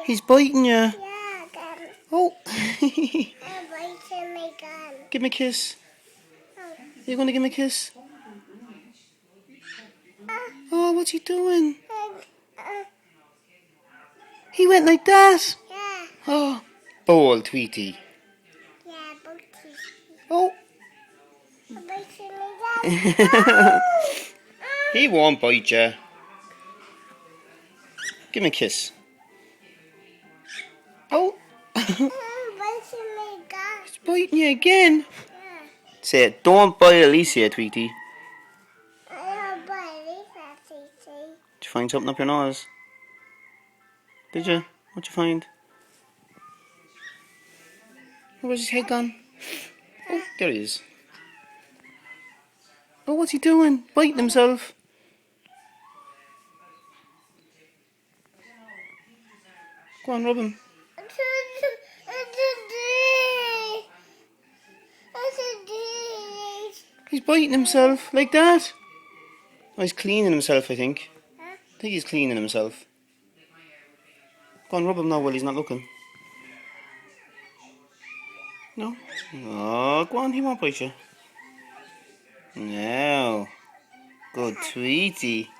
He's biting you. Yeah, Oh. I'm biting my gun. Give me a kiss. Oh. Are you going to give me a kiss? Uh, Oh, what's he doing? uh, He went like that. yeah, Oh. Ball, Tweety. yeah, biting. Oh. I'm biting my gun. He won't bite you. Give me a kiss. Oh. I'm biting my gun. He's biting you again. Yeah, Say it. Don't bite Alicia, Tweety. I'm biting that, Titi. Did you find something up your nose? Did you? What'd you find? Where's his head gone? Oh, there he is. Oh, what's he doing? Biting himself. Go on, rub him. He's biting himself like that. Oh, he's cleaning himself, I think. Huh? I think he's cleaning himself. Go on, rub him now while he's not looking. No? Oh, go on, he won't bite you. No. Good Tweety.